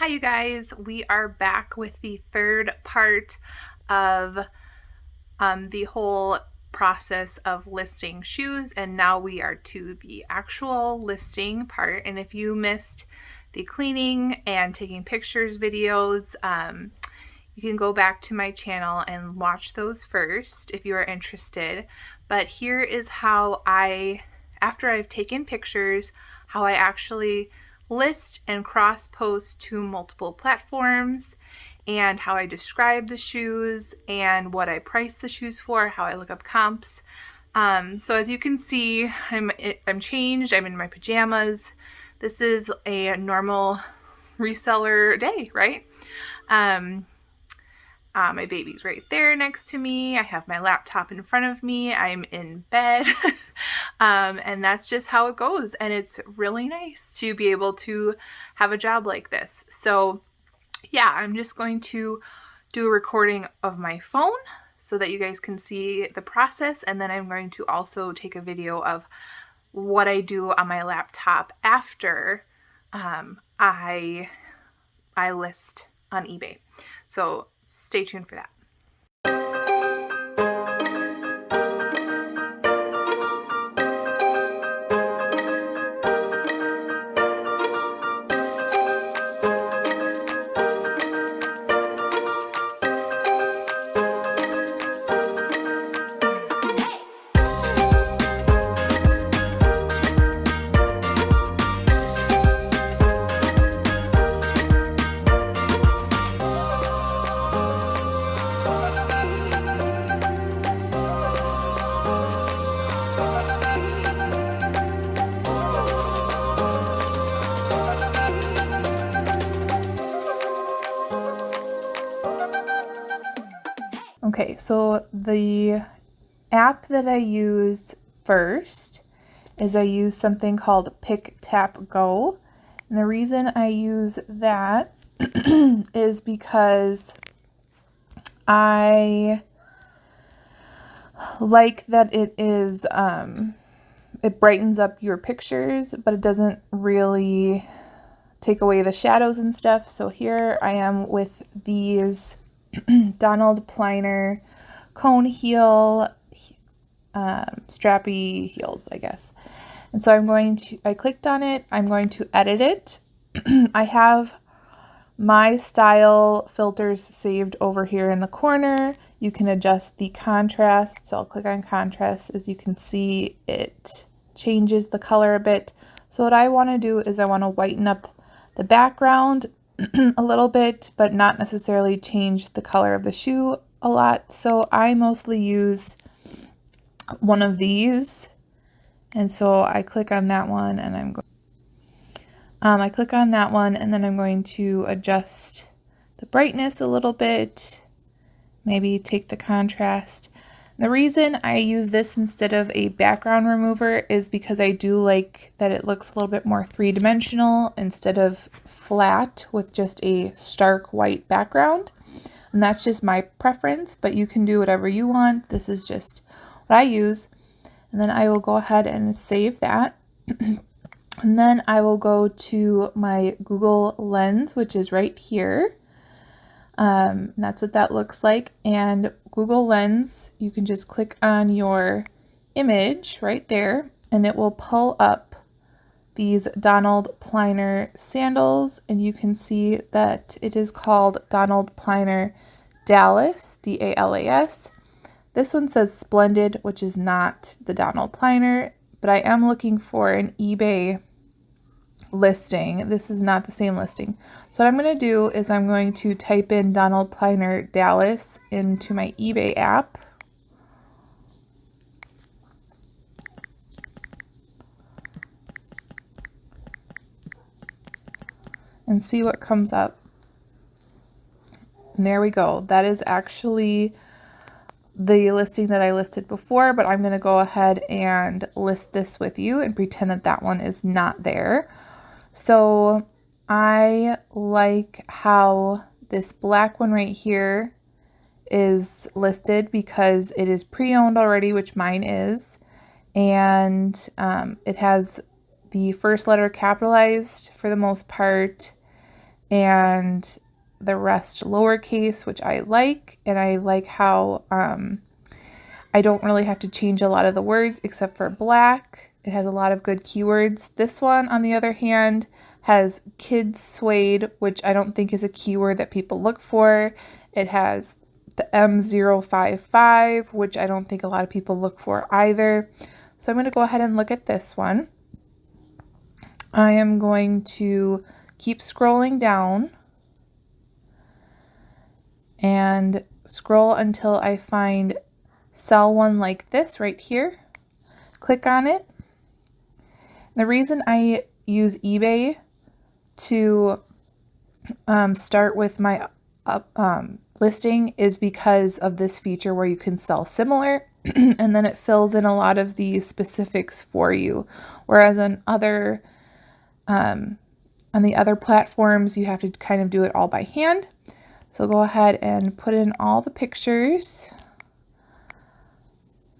Hi you guys, we are back with the third part of the whole process of listing shoes, and now we are to the actual listing part. And if you missed the cleaning and taking pictures videos, you can go back to my channel and watch those first if you are interested. But here is how after I've taken pictures, how I actually list and cross post to multiple platforms, and how I describe the shoes and what I price the shoes for, how I look up comps. So as you can see, I'm changed. I'm in my pajamas. This is a normal reseller day, right? My baby's right there next to me. I have my laptop in front of me. I'm in bed. And that's just how it goes. And it's really nice to be able to have a job like this. So yeah, I'm just going to do a recording of my phone so that you guys can see the process. And then I'm going to also take a video of what I do on my laptop after I list on eBay. So stay tuned for that. Okay, so the app that I use first is I use something called Pick Tap Go. And the reason I use that is because I like that it is, it brightens up your pictures, but it doesn't really take away the shadows and stuff. So here I am with these Donald Pliner cone heel, strappy heels, I guess. And so I clicked on it. I'm going to edit it. I have my style filters saved over here in the corner. You can adjust the contrast. So I'll click on contrast. As you can see, it changes the color a bit. So what I want to do is I want to whiten up the background a little bit, but not necessarily change the color of the shoe a lot. So I mostly use one of these. And so I click on that one and I click on that one and then I'm going to adjust the brightness a little bit, maybe take the contrast. The reason I use this instead of a background remover is because I do like that it looks a little bit more three-dimensional instead of flat with just a stark white background. And that's just my preference, but you can do whatever you want. This is just what I use. And then I will go ahead and save that. And then I will go to my Google Lens, which is right here. That's what that looks like. And Google Lens, you can just click on your image right there and it will pull up these Donald Pliner sandals, and you can see that it is called Donald Pliner Dallas, D-A-L-A-S. This one says Splendid, which is not the Donald Pliner, but I am looking for an eBay listing. This is not the same listing. So what I'm going to do is I'm going to type in Donald Pliner Dallas into my eBay app. And see what comes up. And there we go. That is actually the listing that I listed before, but I'm going to go ahead and list this with you and pretend that that one is not there. So I like how this black one right here is listed because it is pre-owned already, which mine is, and it has the first letter capitalized for the most part, and the rest lowercase, which I like. And I like how I don't really have to change a lot of the words except for black. It has a lot of good keywords. This one, on the other hand, has kids suede, which I don't think is a keyword that people look for. It has the M055, which I don't think a lot of people look for either. So I'm going to go ahead and look at this one. I am going to keep scrolling down and scroll until I find sell one like this right here. Click on it. The reason I use eBay to start with my listing is because of this feature where you can sell similar and then it fills in a lot of the specifics for you. Whereas on the other platforms, you have to kind of do it all by hand. So go ahead and put in all the pictures.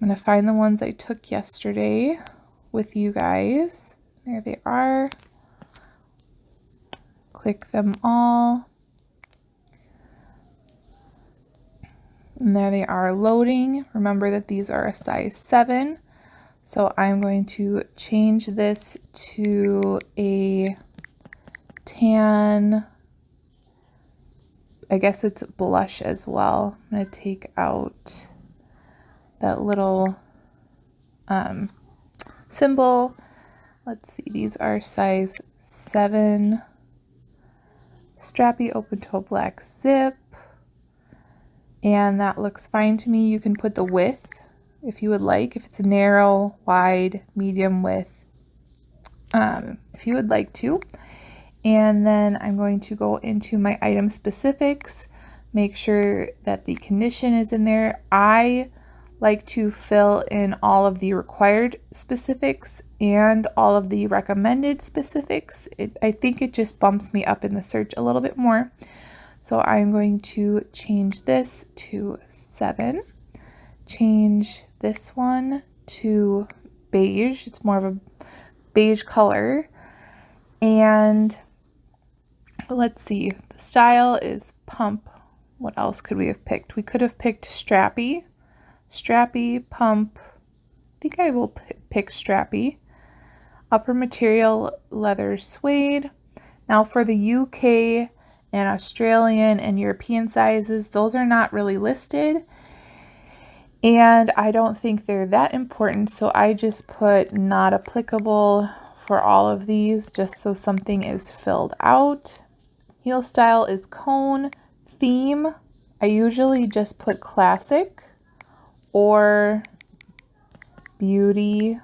I'm going to find the ones I took yesterday with you guys. There they are. Click them all. And there they are loading. Remember that these are a size 7. So I'm going to change this to a tan. I guess it's blush as well. I'm going to take out that little symbol. Let's see, these are size 7. Strappy open toe black zip. And that looks fine to me. You can put the width if you would like, if it's a narrow, wide, medium width, if you would like to. And then I'm going to go into my item specifics, make sure that the condition is in there. I like to fill in all of the required specifics and all of the recommended specifics. I think it just bumps me up in the search a little bit more. So I'm going to change this to 7, change this one to beige. It's more of a beige color. And let's see, the style is pump. What else could we have picked? We could have picked strappy, pump. I think I will pick strappy. Upper material, leather suede. Now for the UK and Australian and European sizes, those are not really listed. And I don't think they're that important, so I just put not applicable for all of these, just so something is filled out. Heel style is cone. Theme, I usually just put classic or beauty.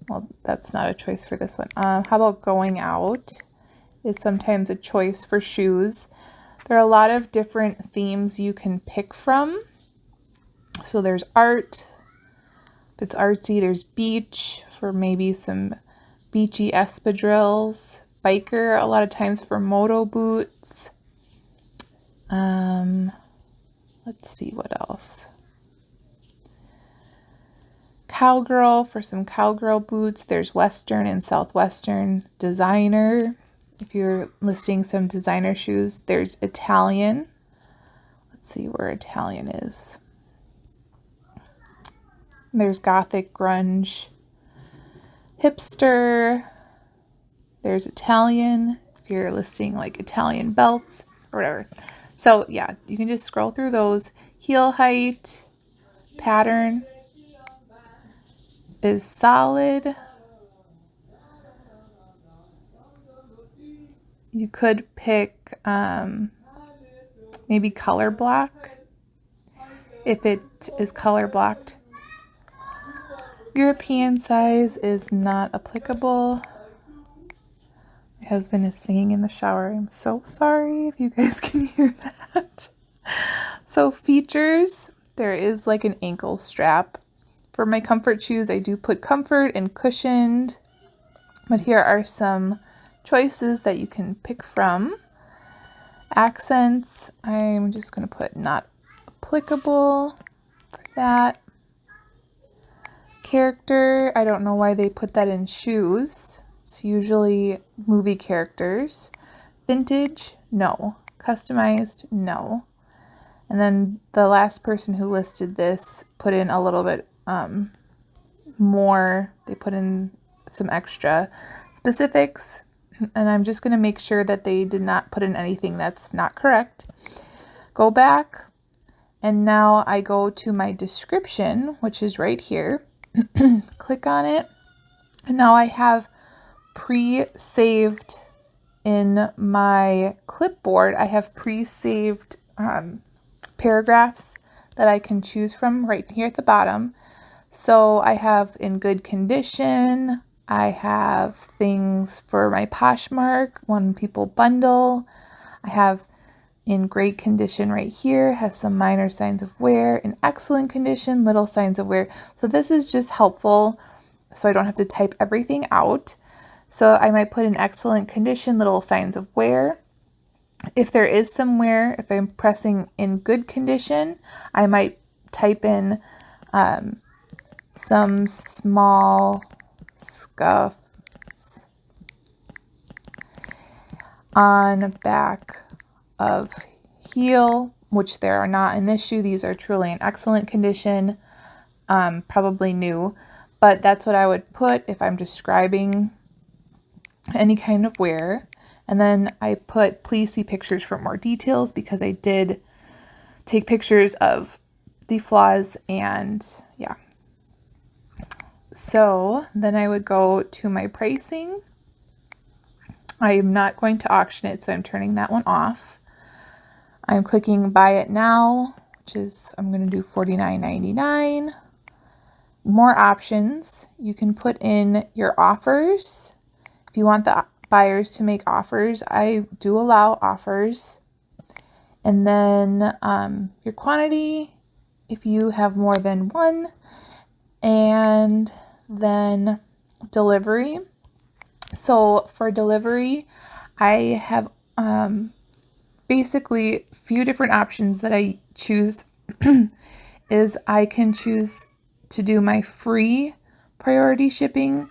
Well, that's not a choice for this one. How about going out is sometimes a choice for shoes. There are a lot of different themes you can pick from. So there's art, if it's artsy, there's beach for maybe some beachy espadrilles, biker a lot of times for moto boots. Let's see what else. Cowgirl for some cowgirl boots. There's Western and Southwestern. Designer, if you're listing some designer shoes. There's Italian. Let's see where Italian is. There's Gothic, grunge, hipster. There's Italian, if you're listing like Italian belts or whatever. So yeah, you can just scroll through those. Heel height, pattern is solid. You could pick maybe color block if it is color blocked. European size is not applicable. My husband is singing in the shower. I'm so sorry if you guys can hear that. So features, there is like an ankle strap. For my comfort shoes, I do put comfort and cushioned. But here are some choices that you can pick from. Accents, I'm just going to put not applicable for that. Character, I don't know why they put that in shoes. It's usually movie characters. Vintage, No. Customized? No. And then the last person who listed this put in a little bit more. They put in some extra specifics, and I'm just going to make sure that they did not put in anything that's not correct. Go back, and now I go to my description, which is right here. Click on it, and now I have pre-saved in my clipboard. I have pre-saved paragraphs that I can choose from right here at the bottom. So I have in good condition, I have things for my Poshmark, one people bundle. I have in great condition right here, has some minor signs of wear. In excellent condition, little signs of wear. So this is just helpful so I don't have to type everything out. So I might put in excellent condition, little signs of wear. If there is some wear, if I'm pressing in good condition, I might type in some small scuffs on back of heel, which there are not in this shoe. These are truly in excellent condition, probably new, but that's what I would put if I'm describing any kind of wear. And then I put, please see pictures for more details, because I did take pictures of the flaws, and yeah. So then I would go to my pricing. I am not going to auction it, so I'm turning that one off. I'm clicking buy it now, which is, I'm going to do $49.99. More options. You can put in your offers. If you want the buyers to make offers, I do allow offers. And then your quantity, if you have more than one. And then delivery. So for delivery, I have basically a few different options that I choose. Is I can choose to do my free priority shipping.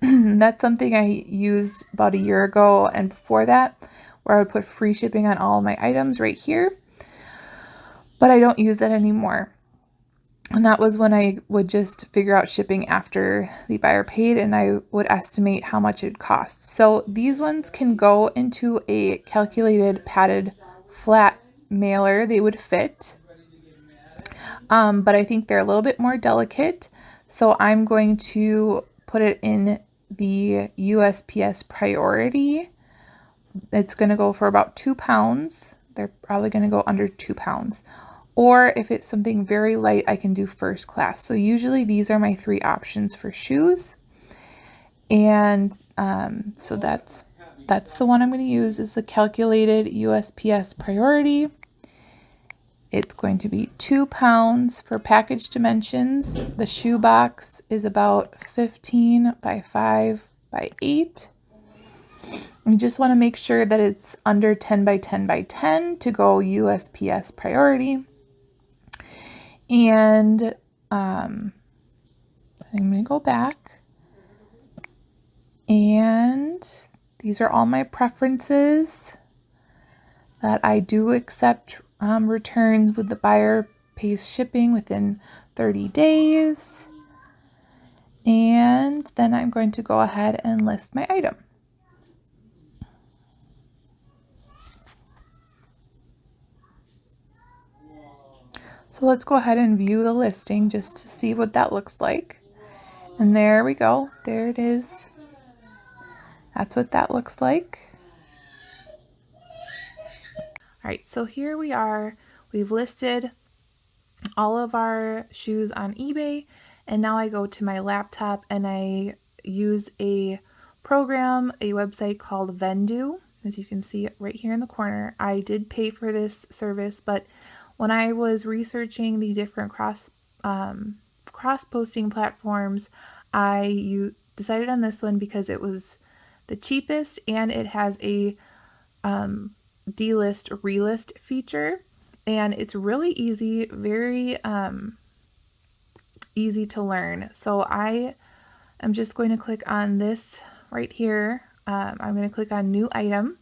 That's something I used about a year ago and before that, where I would put free shipping on all my items right here. But I don't use that anymore. And that was when I would just figure out shipping after the buyer paid, and I would estimate how much it costs. So these ones can go into a calculated padded flat mailer. They would fit. But I think they're a little bit more delicate. So I'm going to put it in the USPS priority. It's going to go for about 2 pounds. They're probably going to go under 2 pounds. Or if it's something very light, I can do first class. So usually these are my 3 options for shoes. And so that's the one I'm going to use, is the calculated USPS priority. It's going to be 2 pounds for package dimensions. The shoe box is about 15 by 5 by 8. You just want to make sure that it's under 10 by 10 by 10 to go USPS priority. And I'm going to go back. And these are all my preferences that I do accept returns with the buyer pays shipping within 30 days. And then I'm going to go ahead and list my item. So let's go ahead and view the listing just to see what that looks like. And there we go. There it is. That's what that looks like. All right, so here we are. We've listed all of our shoes on eBay, and now I go to my laptop and I use a program, a website called Vendoo. As you can see right here in the corner, I did pay for this service, but when I was researching the different cross-posting platforms, I decided on this one because it was the cheapest, and it has a delist relist feature, and it's really easy, very easy to learn. So I am just going to click on this right here. I'm going to click on new item,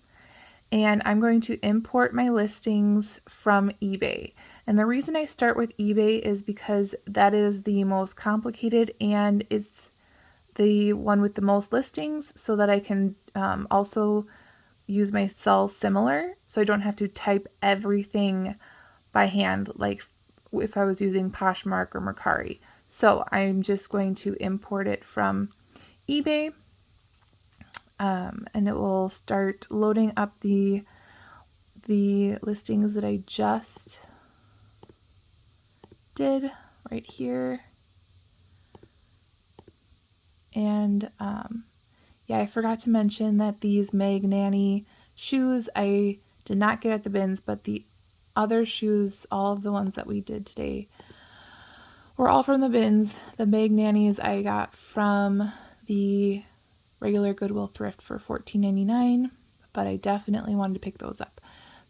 and I'm going to import my listings from eBay. And the reason I start with eBay is because that is the most complicated and it's the one with the most listings, so that I can also use my cell similar, so I don't have to type everything by hand like if I was using Poshmark or Mercari. So I'm just going to import it from eBay, and it will start loading up the listings that I just did right here. And yeah, I forgot to mention that these Meg Nanny shoes I did not get at the bins, but the other shoes, all of the ones that we did today, were all from the bins. The Meg Nannies I got from the regular Goodwill thrift for $14.99, but I definitely wanted to pick those up.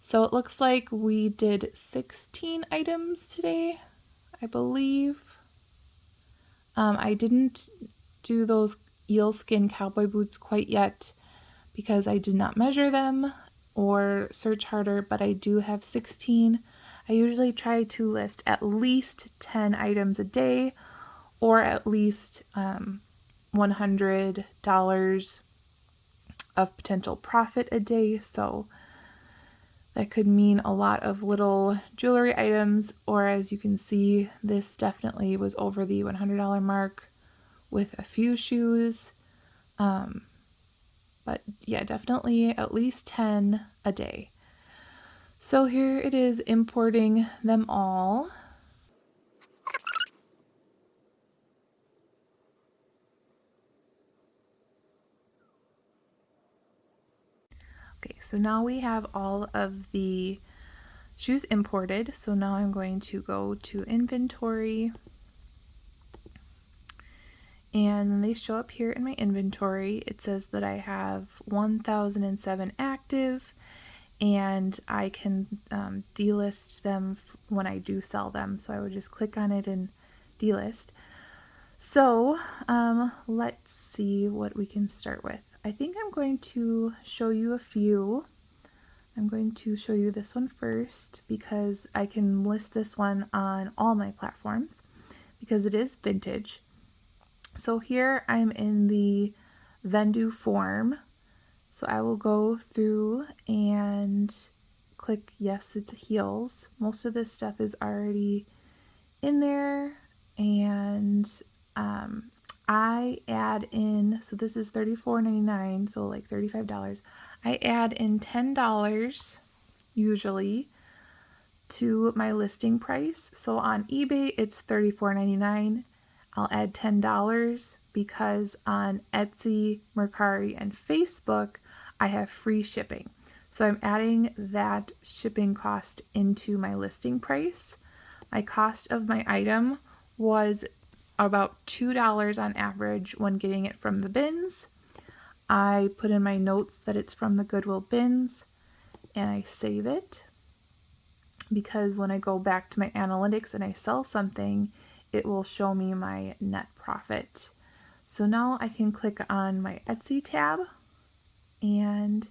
So it looks like we did 16 items today, I believe. I didn't do those eel skin cowboy boots quite yet because I did not measure them or search harder, but I do have 16. I usually try to list at least 10 items a day, or at least $100 of potential profit a day. So that could mean a lot of little jewelry items, or as you can see, this definitely was over the $100 mark with a few shoes. But yeah, definitely at least 10 a day. So here it is importing them all. Okay, so now we have all of the shoes imported. So now I'm going to go to inventory, and they show up here in my inventory. It says that I have 1,007 active, and I can delist them when I do sell them. So I would just click on it and delist. So let's see what we can start with. I think I'm going to show you a few. I'm going to show you this one first because I can list this one on all my platforms because it is vintage. So here I'm in the Vendoo form. So I will go through and click yes, it's heels. Most of this stuff is already in there, and I add in, so this is $34.99, so like $35. I add in $10 usually to my listing price. So on eBay it's $34.99. I'll add $10 because on Etsy, Mercari, and Facebook I have free shipping. So I'm adding that shipping cost into my listing price. My cost of my item was about $2 on average when getting it from the bins. I put in my notes that it's from the Goodwill bins, and I save it because when I go back to my analytics and I sell something, it will show me my net profit. So now I can click on my Etsy tab, and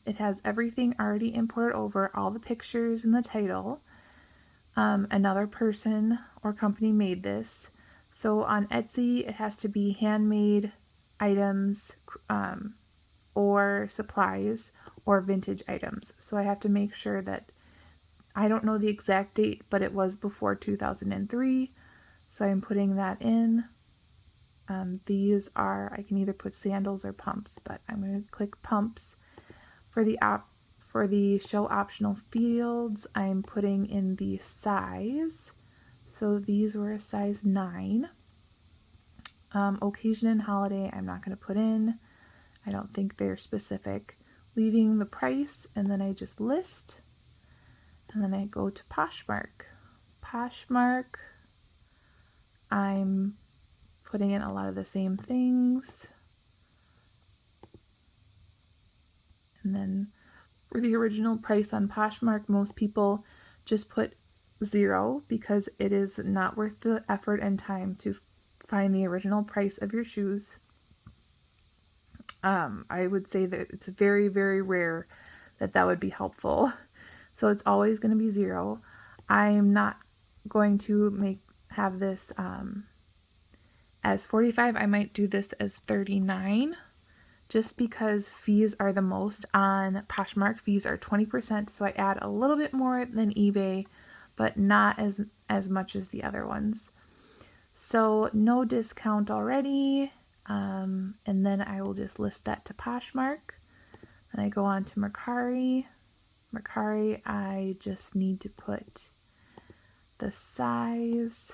it has everything already imported over, all the pictures and the title. Another person or company made this. So on Etsy, it has to be handmade items or supplies or vintage items. So I have to make sure that, I don't know the exact date, but it was before 2003. So I'm putting that in. These are, I can either put sandals or pumps, but I'm going to click pumps. For the show optional fields, I'm putting in the size. So these were a size 9. Occasion and holiday, I'm not going to put in. I don't think they're specific. Leaving the price, and then I just list. And then I go to Poshmark. Poshmark, I'm putting in a lot of the same things. And then for the original price on Poshmark, most people just put 0 because it is not worth the effort and time to find the original price of your shoes. I would say that it's very, very rare that that would be helpful. So it's always going to be 0. I'm not going to have this as 45. I might do this as 39 just because fees are the most on Poshmark. Fees are 20%, so I add a little bit more than eBay, but not as much as the other ones. So no discount already. And then I will just list that to Poshmark. Then I go on to Mercari. Mercari, I just need to put the size,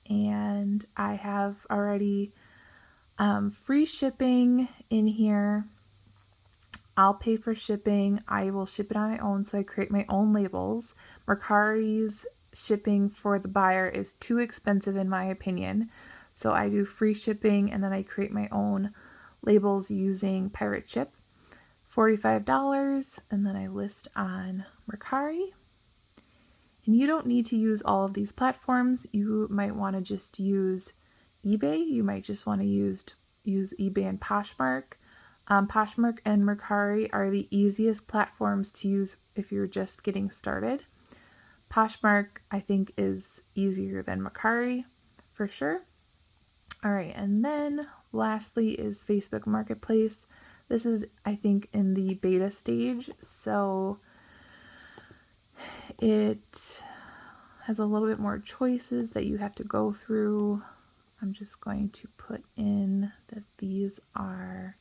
and I have already free shipping in here. I'll pay for shipping. I will ship it on my own, so I create my own labels. Mercari's shipping for the buyer is too expensive in my opinion, so I do free shipping and then I create my own labels using Pirate Ship. $45, and then I list on Mercari. And you don't need to use all of these platforms. You might want to just use eBay. You might just want to use eBay and Poshmark. Poshmark and Mercari are the easiest platforms to use if you're just getting started. Poshmark, I think, is easier than Mercari for sure. All right, and then lastly is Facebook Marketplace. This is, I think, in the beta stage, so it has a little bit more choices that you have to go through. I'm just going to put in that these are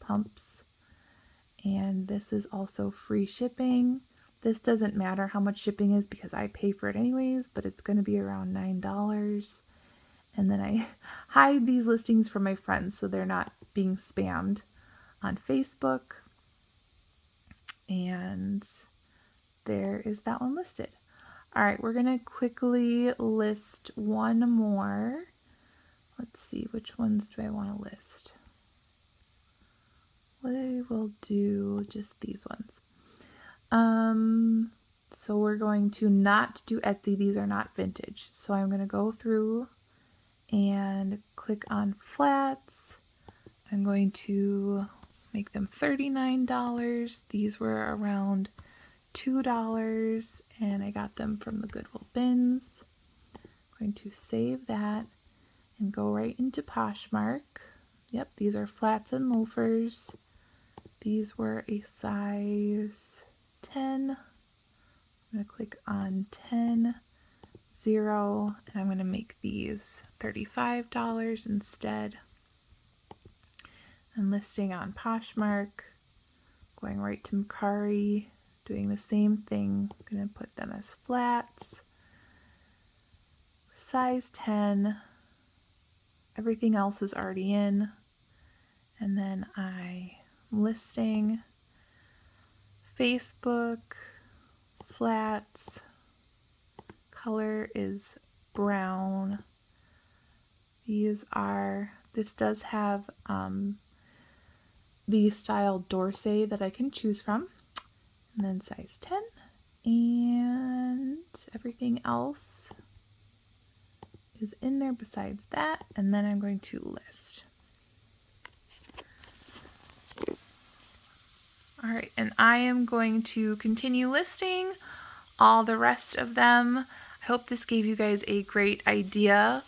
pumps, and this is also free shipping. This doesn't matter how much shipping is because I pay for it anyways, but it's going to be around $9. And then I hide these listings from my friends so they're not being spammed on Facebook. And there is that one listed. All right, we're going to quickly list one more. Let's see, which ones do I want to list? We will do just these ones. So we're going to not do Etsy. These are not vintage. So I'm going to go through and click on flats. I'm going to make them $39. These were around $2 and I got them from the Goodwill bins. I'm going to save that and go right into Poshmark. Yep, these are flats and loafers. These were a size 10. I'm going to click on 10, 0, and I'm going to make these $35 instead. And listing on Poshmark, going right to Mercari, doing the same thing. I'm going to put them as flats, size 10. Everything else is already in. And then I'm listing Facebook, flats, color is brown. This does have the style Dorsey that I can choose from. And then size 10. And everything else is in there besides that. And then I'm going to list. All right, and I am going to continue listing all the rest of them. I hope this gave you guys a great idea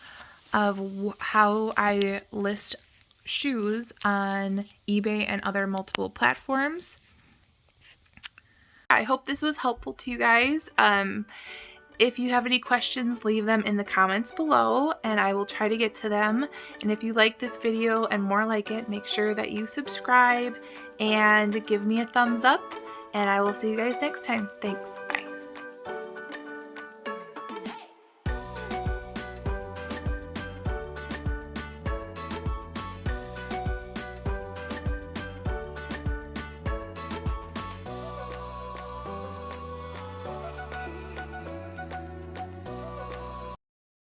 of how I list shoes on eBay and other multiple platforms. I hope this was helpful to you guys. If you have any questions, leave them in the comments below and I will try to get to them. And if you like this video and more like it, make sure that you subscribe and give me a thumbs up, and I will see you guys next time. Thanks.